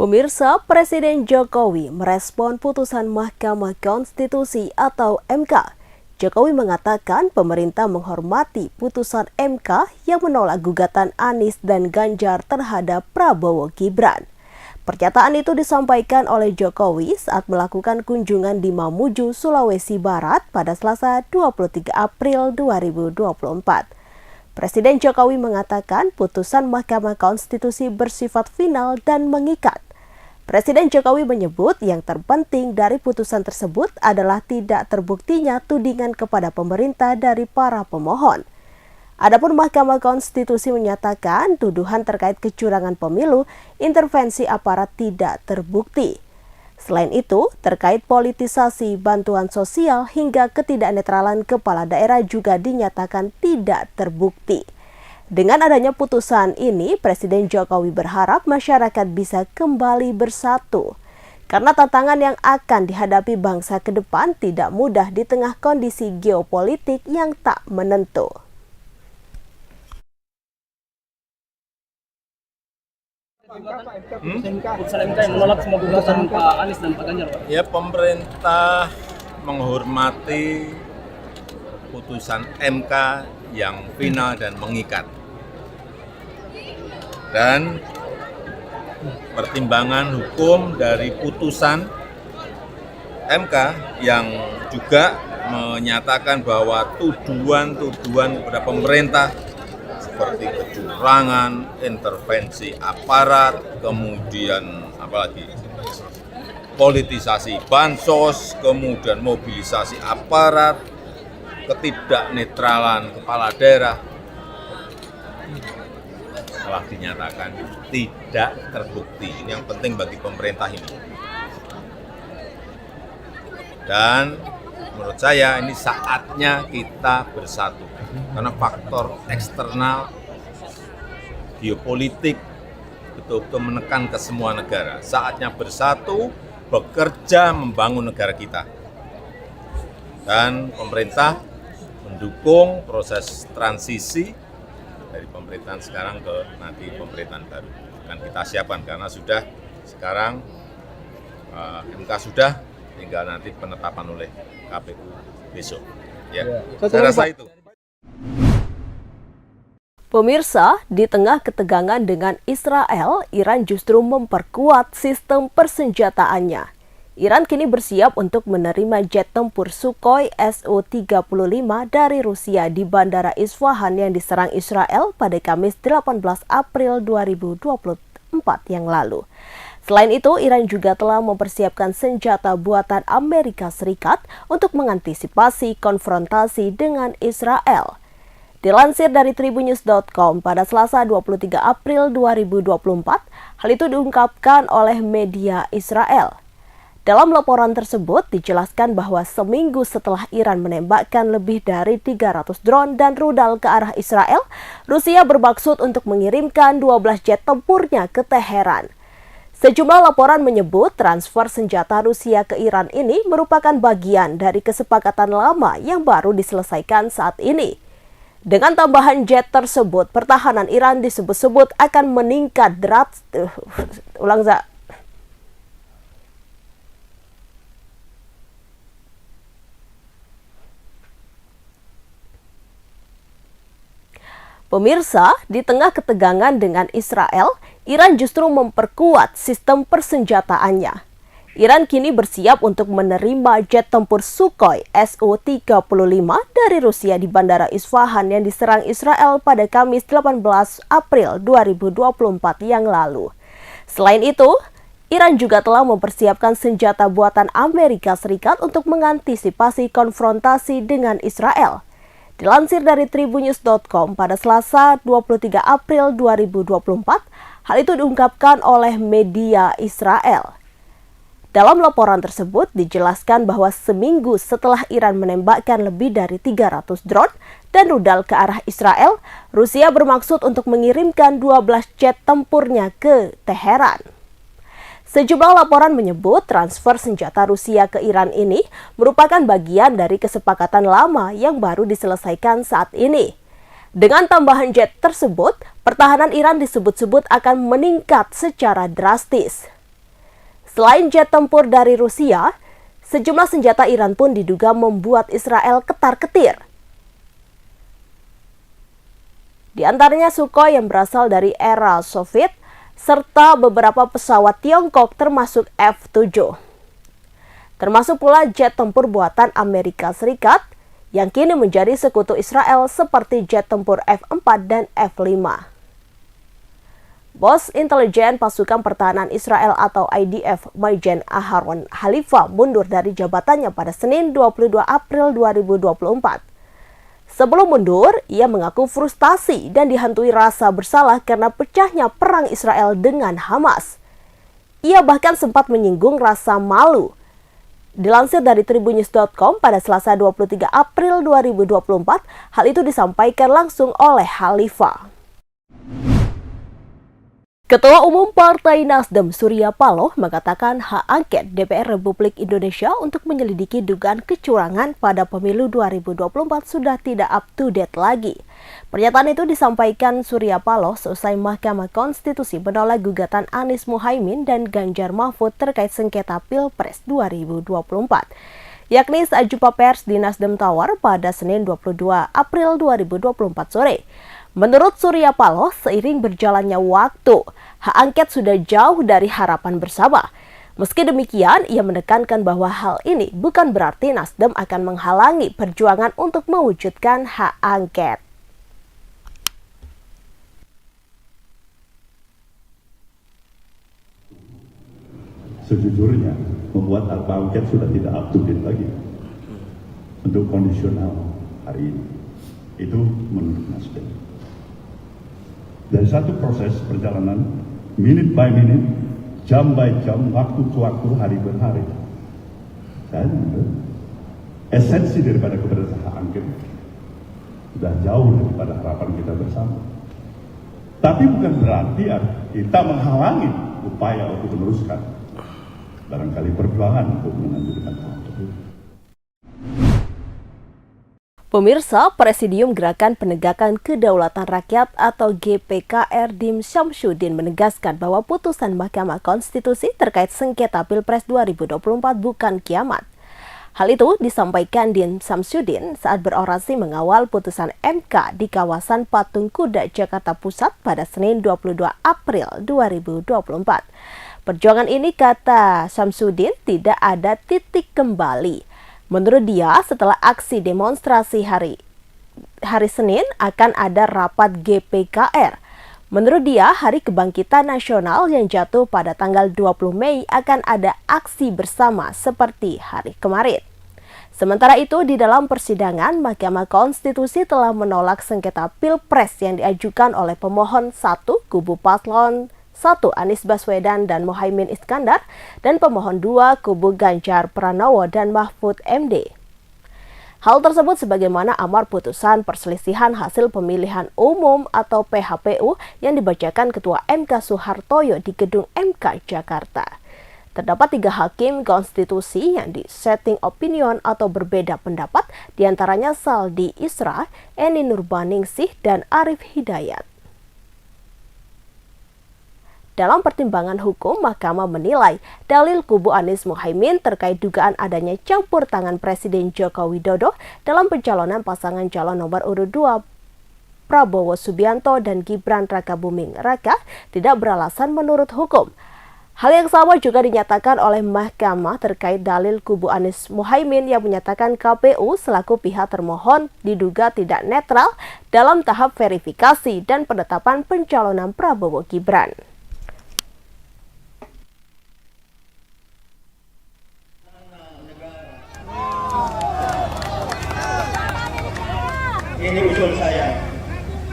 Pemirsa, Presiden Jokowi merespon putusan Mahkamah Konstitusi atau MK. Jokowi mengatakan pemerintah menghormati putusan MK yang menolak gugatan Anies dan Ganjar terhadap Prabowo Gibran. Pernyataan itu disampaikan oleh Jokowi saat melakukan kunjungan di Mamuju, Sulawesi Barat pada Selasa 23 April 2024. Presiden Jokowi mengatakan putusan Mahkamah Konstitusi bersifat final dan mengikat. Presiden Jokowi menyebut yang terpenting dari putusan tersebut adalah tidak terbuktinya tudingan kepada pemerintah dari para pemohon. Adapun Mahkamah Konstitusi menyatakan tuduhan terkait kecurangan pemilu, intervensi aparat tidak terbukti. Selain itu, terkait politisasi bantuan sosial hingga ketidaknetralan kepala daerah juga dinyatakan tidak terbukti. Dengan adanya putusan ini, Presiden Jokowi berharap masyarakat bisa kembali bersatu. Karena tantangan yang akan dihadapi bangsa ke depan tidak mudah di tengah kondisi geopolitik yang tak menentu. Putusan MK yang menolak semua gugatan Pak Anies dan Pak Ganjar, Pak. Ya, pemerintah menghormati putusan MK yang final dan mengikat. Dan pertimbangan hukum dari putusan MK yang juga menyatakan bahwa tuduhan-tuduhan kepada pemerintah seperti kecurangan, intervensi aparat, kemudian apalagi politisasi bansos, kemudian mobilisasi aparat, ketidaknetralan kepala daerah telah dinyatakan tidak terbukti. Ini yang penting bagi pemerintah ini. Dan menurut saya ini saatnya kita bersatu. Karena faktor eksternal geopolitik betul-betul menekan ke semua negara. Saatnya bersatu, bekerja membangun negara kita. Dan pemerintah mendukung proses transisi dari pemerintahan sekarang ke nanti pemerintahan baru. Akan kita siapkan karena sudah sekarang MK sudah, tinggal nanti penetapan oleh KPU besok. Ya, saya rasa itu. Pemirsa, di tengah ketegangan dengan Israel, Iran justru memperkuat sistem persenjataannya. Iran kini bersiap untuk menerima jet tempur Sukhoi Su-35 dari Rusia di Bandara Isfahan yang diserang Israel pada Kamis 18 April 2024 yang lalu. Selain itu, Iran juga telah mempersiapkan senjata buatan Amerika Serikat untuk mengantisipasi konfrontasi dengan Israel. Dilansir dari tribunnews.com pada Selasa 23 April 2024, hal itu diungkapkan oleh media Israel. Dalam laporan tersebut dijelaskan bahwa seminggu setelah Iran menembakkan lebih dari 300 drone dan rudal ke arah Israel, Rusia bermaksud untuk mengirimkan 12 jet tempurnya ke Teheran. Sejumlah laporan menyebut transfer senjata Rusia ke Iran ini merupakan bagian dari kesepakatan lama yang baru diselesaikan saat ini. Dengan tambahan jet tersebut, pertahanan Iran disebut-sebut akan meningkat drastis. Pemirsa, di tengah ketegangan dengan Israel, Iran justru memperkuat sistem persenjataannya. Iran kini bersiap untuk menerima jet tempur Sukhoi Su-35 dari Rusia di Bandara Isfahan yang diserang Israel pada Kamis 18 April 2024 yang lalu. Selain itu, Iran juga telah mempersiapkan senjata buatan Amerika Serikat untuk mengantisipasi konfrontasi dengan Israel. Dilansir dari tribunnews.com pada Selasa 23 April 2024, hal itu diungkapkan oleh media Israel. Dalam laporan tersebut dijelaskan bahwa seminggu setelah Iran menembakkan lebih dari 300 drone dan rudal ke arah Israel, Rusia bermaksud untuk mengirimkan 12 jet tempurnya ke Teheran. Sejumlah laporan menyebut transfer senjata Rusia ke Iran ini merupakan bagian dari kesepakatan lama yang baru diselesaikan saat ini. Dengan tambahan jet tersebut, pertahanan Iran disebut-sebut akan meningkat secara drastis. Selain jet tempur dari Rusia, sejumlah senjata Iran pun diduga membuat Israel ketar-ketir. Di antaranya Sukhoi yang berasal dari era Soviet, serta beberapa pesawat Tiongkok termasuk F-7. Termasuk pula jet tempur buatan Amerika Serikat yang kini menjadi sekutu Israel seperti jet tempur F-4 dan F-5. Bos intelijen pasukan pertahanan Israel atau IDF, Majen Aharon Halifa mundur dari jabatannya pada Senin 22 April 2024. Sebelum mundur, ia mengaku frustasi dan dihantui rasa bersalah karena pecahnya perang Israel dengan Hamas. Ia bahkan sempat menyinggung rasa malu. Dilansir dari tribunnews.com pada Selasa 23 April 2024, hal itu disampaikan langsung oleh Halifa. Ketua Umum Partai Nasdem Surya Paloh mengatakan hak angket DPR Republik Indonesia untuk menyelidiki dugaan kecurangan pada pemilu 2024 sudah tidak up to date lagi. Pernyataan itu disampaikan Surya Paloh seusai Mahkamah Konstitusi menolak gugatan Anies Muhaimin dan Ganjar Mahfud terkait sengketa Pilpres 2024. Yakni saat jumpa pers di Nasdem Tower pada Senin 22 April 2024 sore. Menurut Surya Paloh, seiring berjalannya waktu, hak angket sudah jauh dari harapan bersama. Meski demikian, ia menekankan bahwa hal ini bukan berarti Nasdem akan menghalangi perjuangan untuk mewujudkan hak angket. Sejujurnya, membuat hak angket sudah tidak up to date lagi untuk kondisional hari ini. Itu menurut Nasdem. Dari satu proses perjalanan, minute by minute, jam by jam, waktu ke waktu, hari per hari. Saya menurut esensi daripada keberadaan hak angket sudah jauh daripada harapan kita bersama. Tapi bukan berarti kita menghalangi upaya untuk meneruskan barangkali perjuangan untuk melanjutkan hak angket. Pemirsa, Presidium Gerakan Penegakan Kedaulatan Rakyat atau GPKR Dim Syamsuddin menegaskan bahwa putusan Mahkamah Konstitusi terkait sengketa Pilpres 2024 bukan kiamat. Hal itu disampaikan Dim Syamsuddin saat berorasi mengawal putusan MK di kawasan Patung Kuda, Jakarta Pusat pada Senin 22 April 2024. Perjuangan ini, kata Syamsuddin, tidak ada titik kembali. Menurut dia, setelah aksi demonstrasi hari Senin akan ada rapat GPKR. Menurut dia, Hari Kebangkitan Nasional yang jatuh pada tanggal 20 Mei akan ada aksi bersama seperti hari kemarin. Sementara itu, di dalam persidangan, Mahkamah Konstitusi telah menolak sengketa Pilpres yang diajukan oleh pemohon 1 kubu paslon 1 Anies Baswedan dan Muhaimin Iskandar dan pemohon 2 kubu Ganjar Pranowo dan Mahfud MD. Hal tersebut sebagaimana amar putusan perselisihan hasil pemilihan umum atau PHPU yang dibacakan Ketua MK Soehartoyo di Gedung MK Jakarta. Terdapat 3 hakim konstitusi yang dissenting opinion atau berbeda pendapat, diantaranya Saldi Isra, Eni Nurbaningsih, dan Arif Hidayat. Dalam pertimbangan hukum, Mahkamah menilai dalil kubu Anies Muhaimin terkait dugaan adanya campur tangan Presiden Joko Widodo dalam pencalonan pasangan calon nomor urut 2 Prabowo Subianto dan Gibran Rakabuming Raka tidak beralasan menurut hukum. Hal yang sama juga dinyatakan oleh Mahkamah terkait dalil kubu Anies Muhaimin yang menyatakan KPU selaku pihak termohon diduga tidak netral dalam tahap verifikasi dan penetapan pencalonan Prabowo Gibran. Ini usul saya,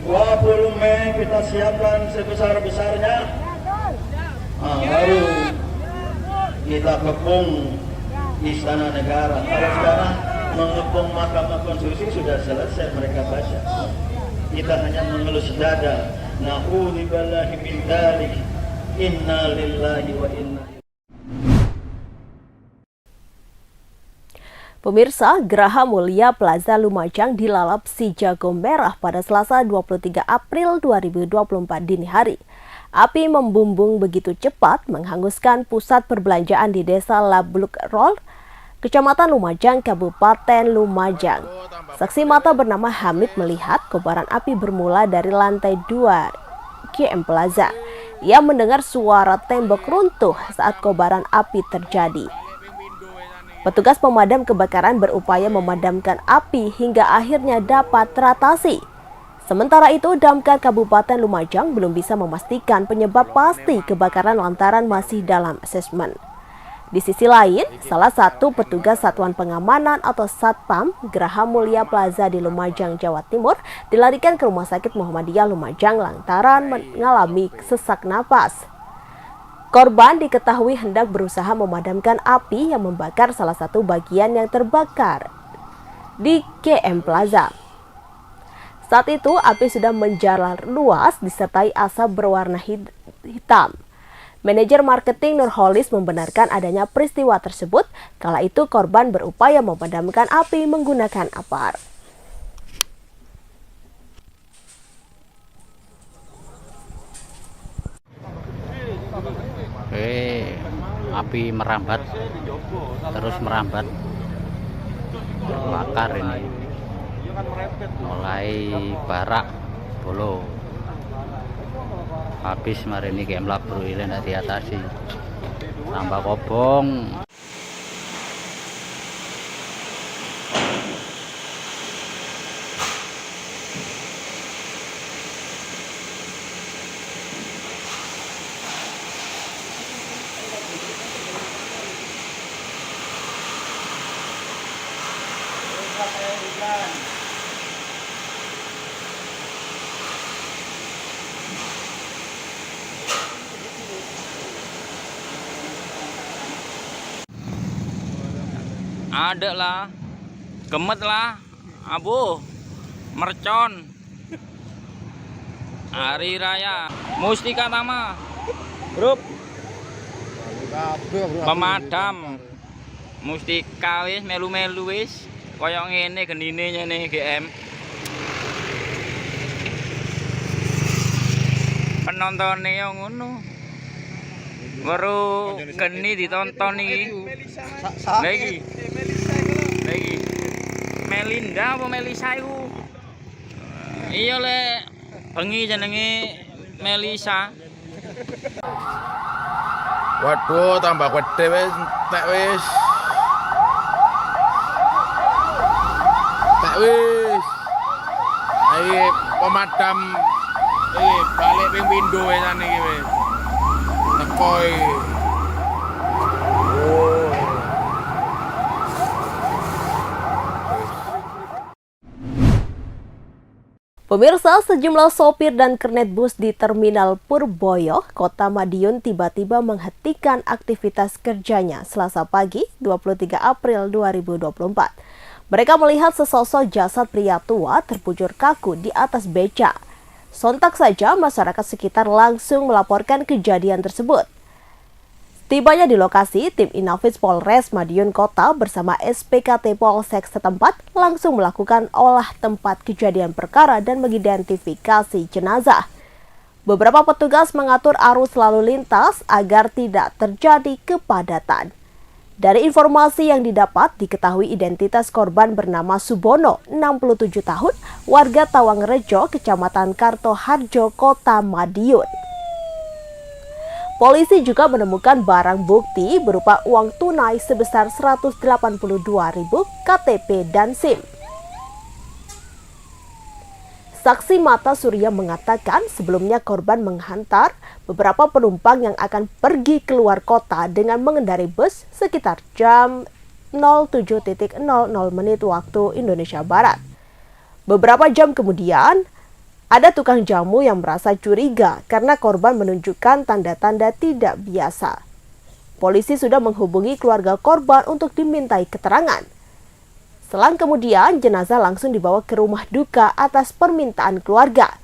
20 Mei kita siapkan sebesar-besarnya, baru kita kepung Istana Negara. Kalau sekarang mengepung Mahkamah Konstitusi sudah selesai mereka baca. Kita hanya mengelus dada, na'udzubillahi min dzalik, inna lillahi wa inna. Pemirsa, Geraha Mulia Plaza Lumajang dilalap si jago merah pada Selasa 23 April 2024 dini hari. Api membumbung begitu cepat menghanguskan pusat perbelanjaan di Desa Labluk Rol, Kecamatan Lumajang, Kabupaten Lumajang. Saksi mata bernama Hamid melihat kobaran api bermula dari lantai 2 GM Plaza. Ia mendengar suara tembok runtuh saat kobaran api terjadi. Petugas pemadam kebakaran berupaya memadamkan api hingga akhirnya dapat teratasi. Sementara itu, Damkar Kabupaten Lumajang belum bisa memastikan penyebab pasti kebakaran lantaran masih dalam asesmen. Di sisi lain, salah satu petugas Satuan Pengamanan atau Satpam Geraha Mulia Plaza di Lumajang, Jawa Timur dilarikan ke Rumah Sakit Muhammadiyah Lumajang lantaran mengalami sesak napas. Korban diketahui hendak berusaha memadamkan api yang membakar salah satu bagian yang terbakar di GM Plaza. Saat itu api sudah menjalar luas disertai asap berwarna hitam. Manajer marketing Nurholis membenarkan adanya peristiwa tersebut. Kala itu korban berupaya memadamkan api menggunakan apar. Api merambat, terus merambat, terbakar ini, mulai barak, bolo, habis hari ini game labru ini tidak diatasi, tambah kobong. Ada lah, gemet lah, abu, mercon, hari raya, mustika tama, grup, pemadam, mustika wis melu-melu wis, koyok ngene genine nih GM. Penontonnya yang ngono, baru geni ditonton nih, lagi. Melinda apa Melisa iku? Iya le, bengi jenenge Melisa. Waduh, tambah gede wis, tek wis. Tek wis. Iki pemadam iki balik ping pindho wisan iki wis. Teko iki. Pemirsa, sejumlah sopir dan kernet bus di Terminal Purboyo, Kota Madiun tiba-tiba menghentikan aktivitas kerjanya Selasa pagi 23 April 2024. Mereka melihat sesosok jasad pria tua terbujur kaku di atas beca. Sontak saja masyarakat sekitar langsung melaporkan kejadian tersebut. Tibanya di lokasi, tim Inafis Polres Madiun Kota bersama SPKT Polsek setempat langsung melakukan olah tempat kejadian perkara dan mengidentifikasi jenazah. Beberapa petugas mengatur arus lalu lintas agar tidak terjadi kepadatan. Dari informasi yang didapat, diketahui identitas korban bernama Subono, 67 tahun, warga Tawangrejo, Kecamatan Kartoharjo, Kota Madiun. Polisi juga menemukan barang bukti berupa uang tunai sebesar 182.000 KTP dan SIM. Saksi mata Surya mengatakan sebelumnya korban menghantar beberapa penumpang yang akan pergi keluar kota dengan mengendarai bus sekitar jam 07.00 waktu Indonesia Barat. Beberapa jam kemudian, ada tukang jamu yang merasa curiga karena korban menunjukkan tanda-tanda tidak biasa. Polisi sudah menghubungi keluarga korban untuk dimintai keterangan. Selang kemudian, jenazah langsung dibawa ke rumah duka atas permintaan keluarga,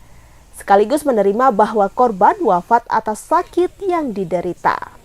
sekaligus menerima bahwa korban wafat atas sakit yang diderita.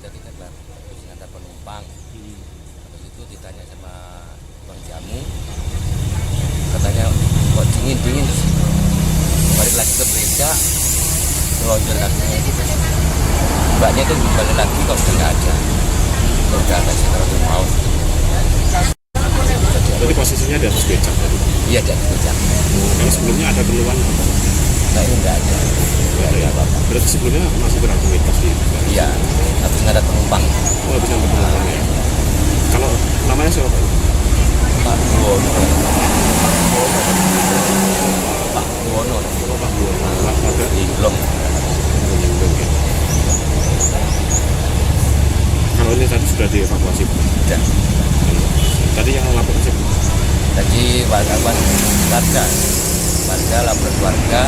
jadi kan terus ada penumpang. Habis itu ditanya sama bang jamu, katanya kok dingin terus balik lagi ke beca, ngelonjol kakinya itu terus mbaknya itu balik lagi kok udah nggak ada, udah nggak sih kalau mau. Jadi posisinya di atas becak tadi? Iya, di atas becak. Kalau sebelumnya ada keluhan? Nah, ini nggak ada. Nggak ada ya? Berarti sebelumnya masih beraktivitas di? Iya, habis nggak ada penumpang. Oh, habis nggak ada penumpang ya? Kalau namanya siapa Pak? Pak Buwono. Pak Buwono. Oh, Pak Buwono. Warga? Belum. Kalau ini tadi sudah dievakuasi? Sudah. Tadi yang lapor siapa? Tadi warga laporan warga.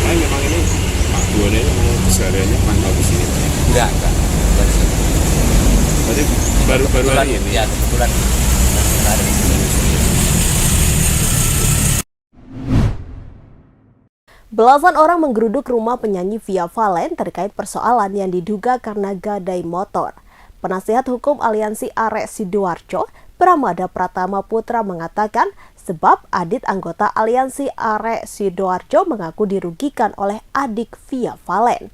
Nah, memang ini Pak Buwono ini memang kesehariannya mantau di sini? Enggak. Berarti baru hari ini? Ya, kebetulan hari ini. Belasan orang menggeruduk rumah penyanyi Via Valen terkait persoalan yang diduga karena gadai motor. Penasihat hukum Aliansi Arek Sidoarjo, Pramada Pratama Putra mengatakan sebab Adit anggota Aliansi Arek Sidoarjo mengaku dirugikan oleh adik Via Valen.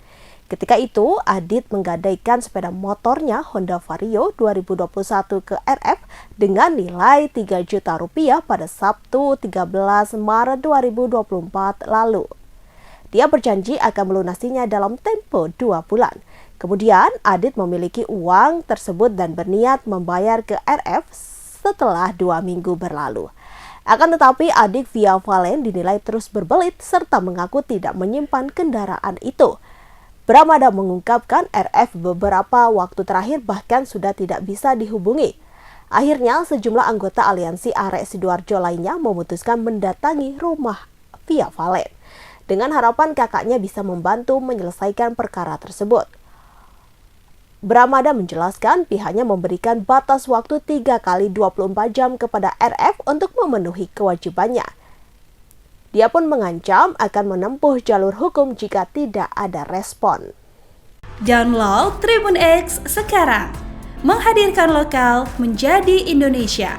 Ketika itu, Adit menggadaikan sepeda motornya Honda Vario 2021 ke RF dengan nilai 3 juta rupiah pada Sabtu 13 Maret 2024 lalu. Dia berjanji akan melunasinya dalam tempo 2 bulan. Kemudian, Adit memiliki uang tersebut dan berniat membayar ke RF setelah 2 minggu berlalu. Akan tetapi, adik Via Valen dinilai terus berbelit serta mengaku tidak menyimpan kendaraan itu. Pramada mengungkapkan RF beberapa waktu terakhir bahkan sudah tidak bisa dihubungi. Akhirnya, sejumlah anggota Aliansi Arek Sidoarjo lainnya memutuskan mendatangi rumah Via Valen dengan harapan kakaknya bisa membantu menyelesaikan perkara tersebut. Pramada menjelaskan pihaknya memberikan batas waktu 3 kali 24 jam kepada RF untuk memenuhi kewajibannya. Dia pun mengancam akan menempuh jalur hukum jika tidak ada respon. Download Tribun X sekarang, menghadirkan lokal menjadi Indonesia.